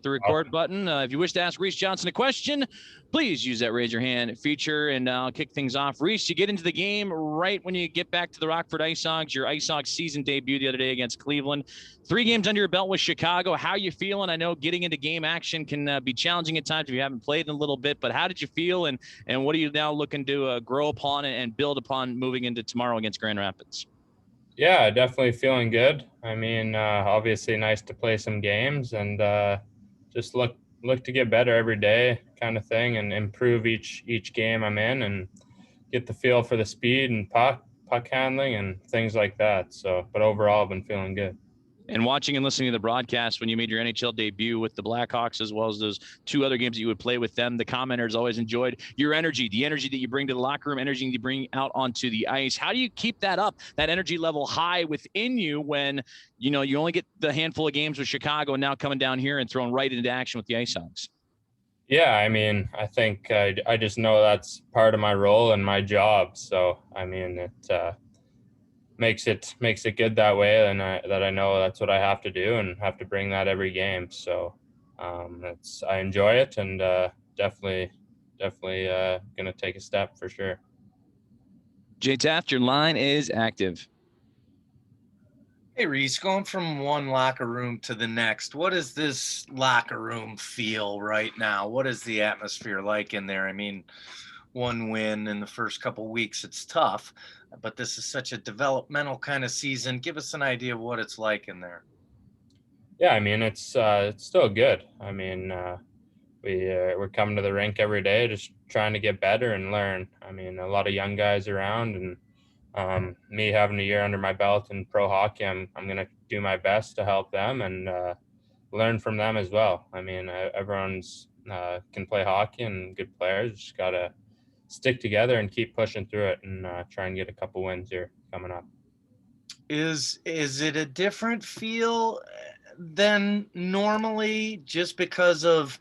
the record button. If you wish to ask Reese Johnson a question, please use that raise your hand feature, and I'll kick things off. Reese, you get into the game right when you get back to the Rockford IceHogs, your IceHogs season debut the other day against Cleveland. 3 games under your belt with Chicago. How are you feeling? I know getting into game action can be challenging at times if you haven't played in a little bit, but how did you feel, and what are you now looking to grow upon and build upon moving into tomorrow against Grand Rapids? Yeah, definitely feeling good. I mean, obviously nice to play some games and just look to get better every day kind of thing, and improve each game I'm in, and get the feel for the speed and puck handling and things like that. So, but overall I've been feeling good. And watching and listening to the broadcast when you made your NHL debut with the Blackhawks, as well as those 2 other games that you would play with them, the commenters always enjoyed your energy, the energy that you bring to the locker room, energy you bring out onto the ice. How do you keep that up, that energy level high within you when, you only get the handful of games with Chicago and now coming down here and thrown right into action with the IceHogs? Yeah, I mean, I think I just know that's part of my role and my job. So, I mean, it makes it good that way, and that I know that's what I have to do and have to bring that every game. So I enjoy it, and definitely gonna take a step for sure. Jay Taft, your line is active. Hey, Reese, going from one locker room to the next, what does this locker room feel right now? What is the atmosphere like in there? I mean, one win in the first couple weeks, it's tough, but this is such a developmental kind of season. Give us an idea of what it's like in there. Yeah, I mean, it's still good. I mean, we're coming to the rink every day, just trying to get better and learn. I mean, a lot of young guys around, and me having a year under my belt in pro hockey, I'm going to do my best to help them and learn from them as well. I mean, everyone's can play hockey and good players. Just got to stick together and keep pushing through it, and try and get a couple wins here coming up. Is it a different feel than normally, just because of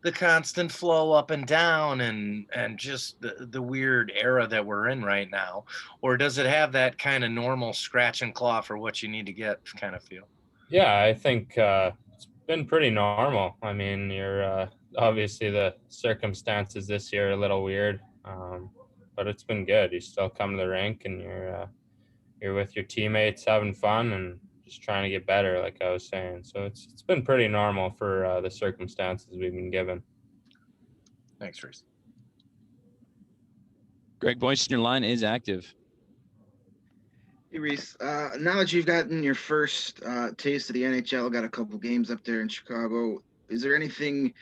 the constant flow up and down and just the weird era that we're in right now? Or does it have that kind of normal scratch and claw for what you need to get kind of feel? Yeah, I think it's been pretty normal. I mean, you're obviously the circumstances this year are a little weird, but it's been good. You still come to the rink, and you're with your teammates having fun and just trying to get better, like I was saying. So it's been pretty normal for the circumstances we've been given. Thanks, Reese. Greg Boyce, your line is active. Hey, Reese. Now that you've gotten your first taste of the NHL, got a couple games up there in Chicago, is there anything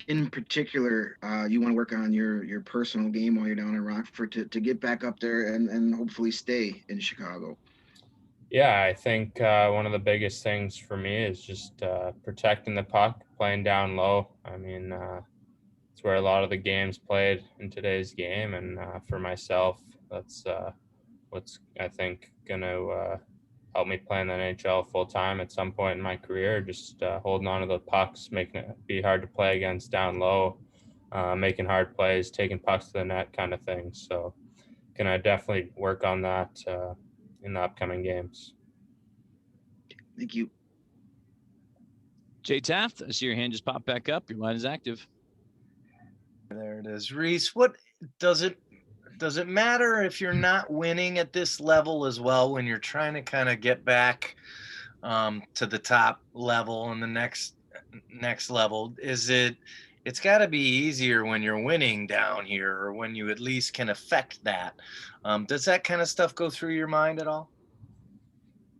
in particular you want to work on your personal game while you're down in Rockford to get back up there and hopefully stay in Chicago? Yeah, I think one of the biggest things for me is just protecting the puck, playing down low. I mean, it's where a lot of the game's played in today's game, and for myself, that's what's, I think, going to help me play in the NHL full time at some point in my career. Just holding on to the pucks, making it be hard to play against down low, making hard plays, taking pucks to the net kind of thing. So can I definitely work on that in the upcoming games. Thank you. Jay Taft, I see your hand just pop back up. Your line is active. There it is. Reese, what does it matter if you're not winning at this level as well, when you're trying to kind of get back to the top level and the next level? It's got to be easier when you're winning down here, or when you at least can affect that. Does that kind of stuff go through your mind at all?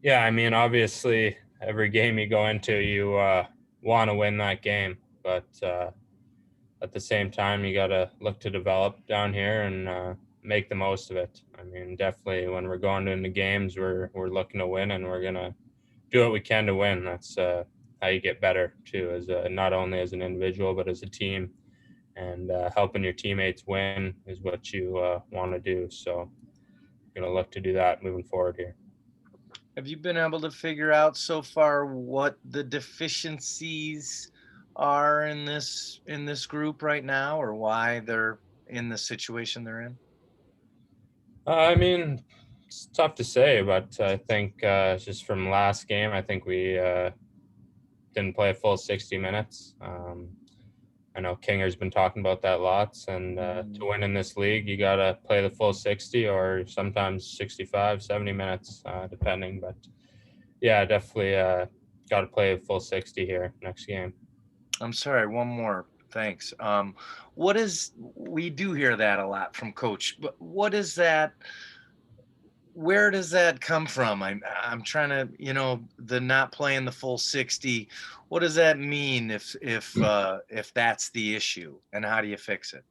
Yeah, I mean, obviously, every game you go into, you want to win that game, but at the same time, you got to look to develop down here and make the most of it. I mean, definitely when we're going into games, we're looking to win, and we're gonna do what we can to win. That's how you get better too, as not only as an individual but as a team. And helping your teammates win is what you want to do. So, I'm gonna look to do that moving forward here. Have you been able to figure out so far what the deficiencies are in this group right now, or why they're in the situation they're in? I mean, it's tough to say, but I think just from last game, I think we didn't play a full 60 minutes. I know Kinger's been talking about that lots, and to win in this league, you got to play the full 60 or sometimes 65, 70 minutes, depending. But yeah, definitely got to play a full 60 here next game. I'm sorry, one more. Thanks. We do hear that a lot from coach, but what is that? Where does that come from? I'm trying to, the not playing the full 60. What does that mean if that's the issue, and how do you fix it?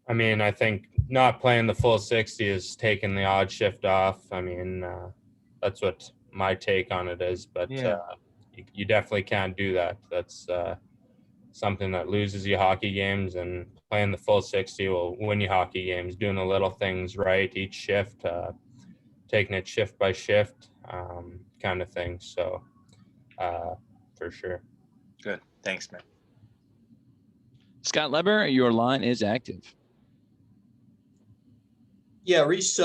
I mean, I think not playing the full 60 is taking the odd shift off. I mean, that's what my take on it is, but you definitely can't do that. That's something that loses you hockey games, and playing the full 60 will win you hockey games, doing the little things right each shift, taking it shift by shift, kind of thing. So for sure. Good. Thanks, man. Scott Leber, your line is active. Yeah, Reese,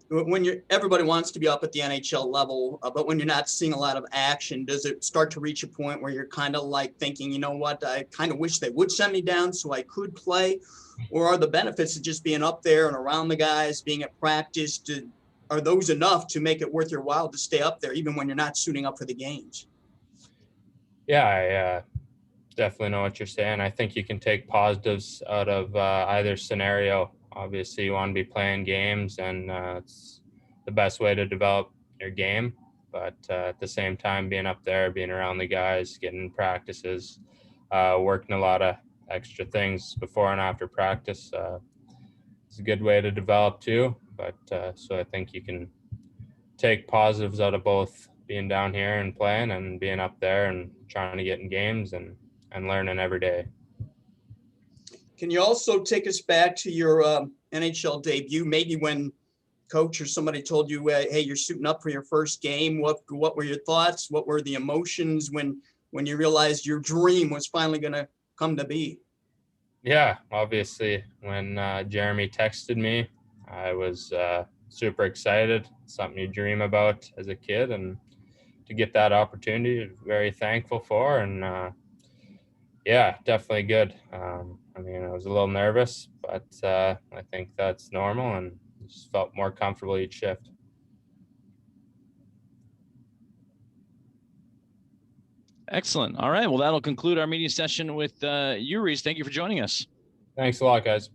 when everybody wants to be up at the NHL level, but when you're not seeing a lot of action, does it start to reach a point where you're kind of like thinking, you know what, I kind of wish they would send me down so I could play? Or are the benefits of just being up there and around the guys, being at practice, are those enough to make it worth your while to stay up there, even when you're not suiting up for the games? Yeah, I definitely know what you're saying. I think you can take positives out of either scenario. Obviously, you want to be playing games, and it's the best way to develop your game. But at the same time, being up there, being around the guys, getting practices, working a lot of extra things before and after practice, it's a good way to develop too. But so I think you can take positives out of both being down here and playing, and being up there and trying to get in games and learning every day. Can you also take us back to your NHL debut, maybe when coach or somebody told you, hey, you're suiting up for your first game? What were your thoughts? What were the emotions when you realized your dream was finally going to come to be? Yeah, obviously, when Jeremy texted me, I was super excited. Something you dream about as a kid, and to get that opportunity, very thankful for. And yeah, definitely good. I mean, I was a little nervous, but I think that's normal, and just felt more comfortable each shift. Excellent. All right. Well, that'll conclude our media session with you, Reese. Thank you for joining us. Thanks a lot, guys.